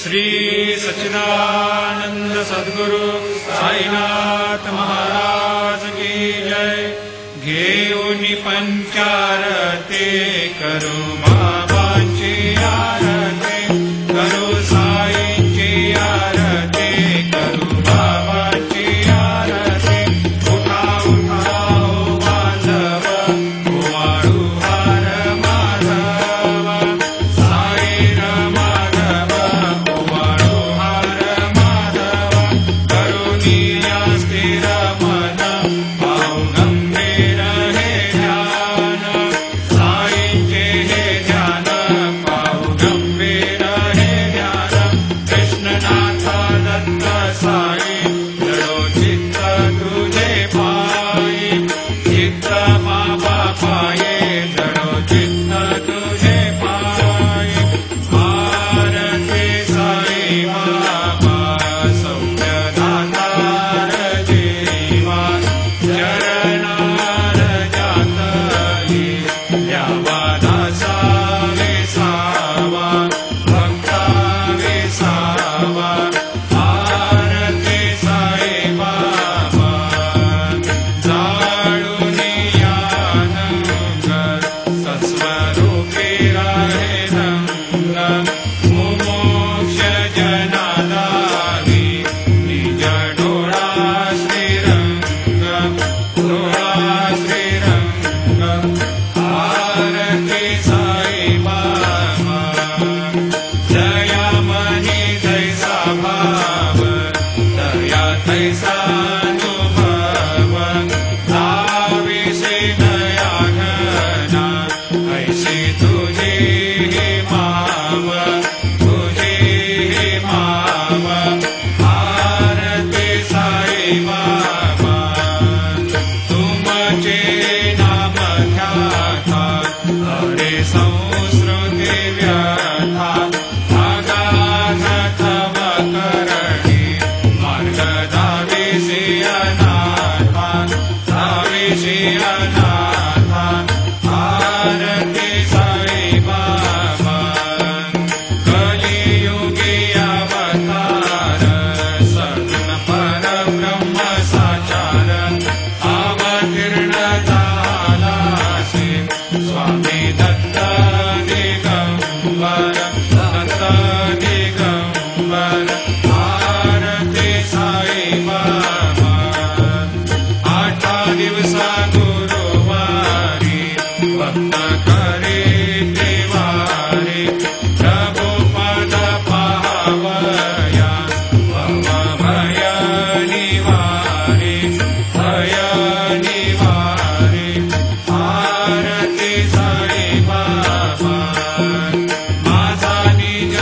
श्री सच्चिदानंद सद्गुरु साईनाथ महाराज की जय। घेऊनी पंचारते करू बाबांची आरती, करू साईंची आरती, करू बाबांची आरती। उठा उठा हो बांधव, ओवाळू हार माधव, साई माधव, ओवाळू हार माधव। करुणिया स्थिर मन, पाहू गंभीर हे ध्यान, साईंचे हे ध्यान, पाहू गंभीर हे ध्यान। कृष्णनाथ दत्त साई, जडो चित्त तुझे पायी, चित्त बाबा पाये, जडो चित्त तुझे पायी। आरती साई बाबा, सौम्य दातार जीवा, चरणार जातली, द्यावा दासा विसावा, भक्ता विसावा। आरती साई बाबा, जाळूनी यानंग, सस्वरूपी राहे रंग, मुमोक्ष जनालाही, निज डोळा श्रीरंग, डोळा श्रीरंग। आरती साई बाबा, जया मनी जैसा भाव, दया तैसा अनुभव, दाविसे दया घना, ऐशी तुझी ही माव, तुझी ही माव। आरती साई बाबा, तुमचे नाम ख्याता, हरे संस्कृती व्यथा, अगाध तव करणी, मार्ग दाविसी अनाथा, दाविसी अनाथा। आरती साई बाबा, कलियुगी अवतार, सगुण परब्रह्म साचार, अवतीर्ण झालासी, स्वामी दत्त दिगंबर, दत्त दिगंबर। आरती साई बाबा, 8 दिवसा गुरुवारी, भक्त करे देवारी, प्रभु पद पावया, भव भय निवारी, भय निवारी। आरती साई बाबा, माझा निज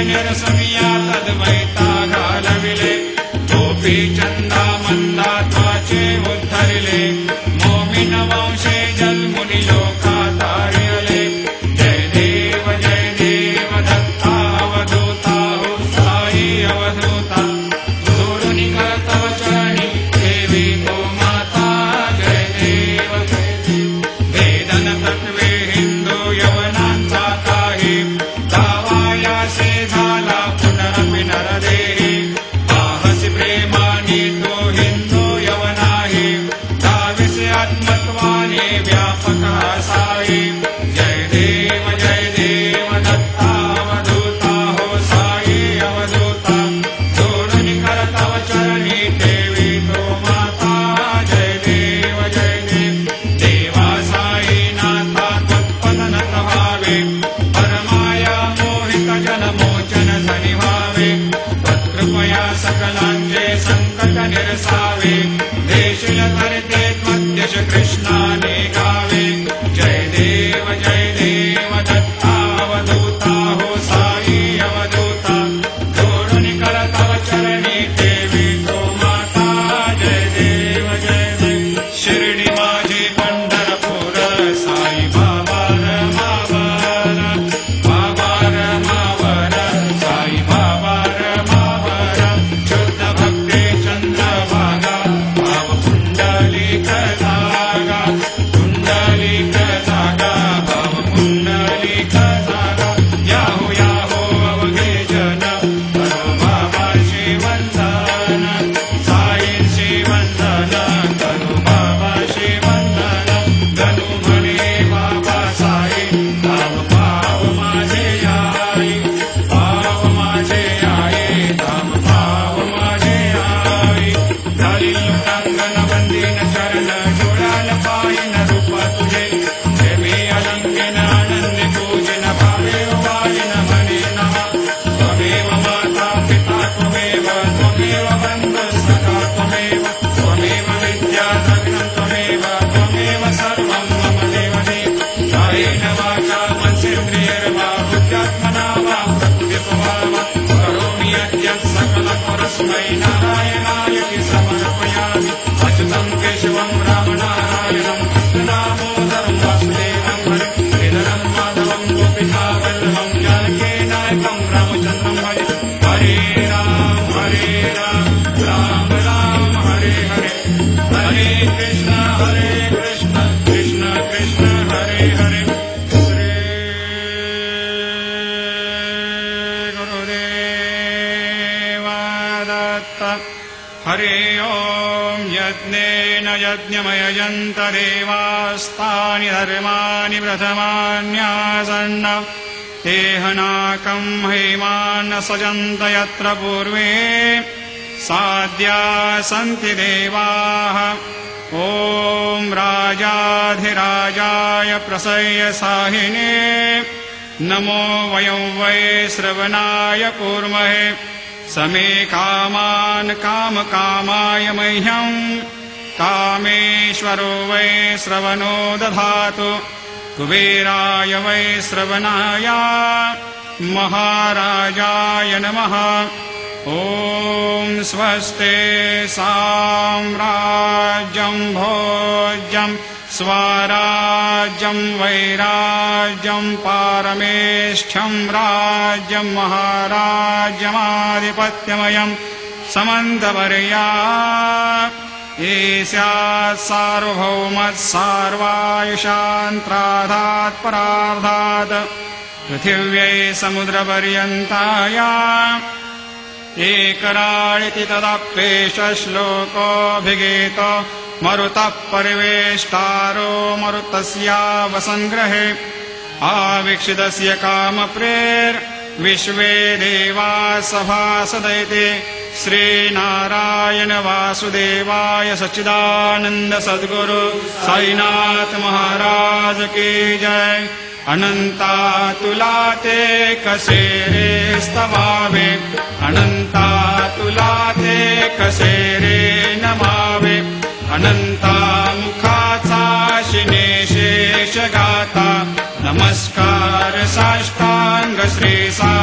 निरसमिया तद्वैता घालविले गोपी चंदा मंदात्वाचे उद्धरिले मोमिन वंशे जन्मुनि लोका तारियले जय देव दत्ता अवधूता हो साई अवधूता जोडुनि करतव चरणी देवी गो माता जय देव वेदन तत्वे हिंदू यवनांचा काही दावायासे झाला पुनरपि नरदेही पाहसी प्रेमाने तो हिंदू यवनाही दाविसे आत्मत्वाने व्यापक असाई जय देव दत्ता अवधूता हो साई अवधूता जोडुनि करतव चरणी देवी तो माता जय देव देवा साई नाथा त्वत्पदनत भावे परमाया मोहित जनमोचन धनि भावे त्वत्कृपया सकलांचे संकट निरसावे देशील करते त्वद्यश कृष्णाने गावे जय देव दत्ता अवधूता हो साई अवधूता जोडुनि करतव चरणी देवी तो माता जय देव शिर्डी माझी पंढरपूर साई बाबा रमावर साई बाबा रमावर शुद्ध भक्ती चंद्रभागा भाव पुंडलिक जागा भाव पुंडलिक जागा याहो अवघे जन करो बाबाशी वंदन साईंशी वंदन करो बाबाशी वंदन गणू म्हणे बाबा साई भाव माझे आई भाव माझे आई धाम भाव माझे आई झाली लुटांगण बंदीन चरण जोडान पायन रूप तुझे प्रेमी अलंकेन आनंदी पूजन भावे वाजिन म्हणे नमः त्वमेव माता पिता त्वमेव बंधु सखा त्वमेव विद्या द्रविणं त्वमेव सर्वं मम देव कायेन वाचा मनसेन्द्रियैर्वा बुद्ध्यात्मना वा प्रकृतिस्वभावा करोमि यद्यत् सकलं परस्मै नारायणाय समर्पयामि अच्युतं केशवं रामनारायणं कृष्णदामोदरं वासुदेवं हरिधरं माधवं गोपिकावल्लभं जानकीनायकं रामचन्द्रं भजे हरे राम राम राम हरे हरे हरे कृष्ण कृष्ण कृष्ण हरे हरे श्री गुरुदेव दत्त हरे ओम यज्ञेन यज्ञमयजन्त देवास्तानि धर्माणि प्रथमान्यासन्न तेहनाकं हेमान् सजन्त यत्र पूर्वे साद्या सन्ति देवाः ॐ राजाधिराजाय प्रसह्य साहिने नमो वयं वै श्रवणाय कूर्महे समे कामान् कामकामाय मह्यं कामेश्वरो वै श्रवणो दधातु कुबेराय वै श्रवणाय महाराजाय नमः ॐ स्वस्ते साम्राज्यं भोज्यं स्वराज्यं वैराज्यं पारमेष्ठ्यं राज्यं महाराज्यमाधिपत्यमयं समन्तवर्या ईस्यात् सार्वभौमत्सार्वायुषान्त्राधात् परार्धात् पृथिव्यै समुद्रपर्यन्ताया एकराळिति तदप्येष श्लोकोऽभिगीतो मरुतः परिवेष्टारो मरुतस्यावसङ्ग्रहे आवीक्षितस्य कामप्रेर्विश्वे देवा सभासदैते श्रीनारायण वासुदेवाय सच्चिदानंद सद्गुरु साईनाथ महाराज की जय। अनंता तुला ते कसे रे स्तवावे, अनंता तुला ते कसे रे नमावे, अनंता मुखाचा शिने शेष गाता, नमस्कार साष्टांग श्री सा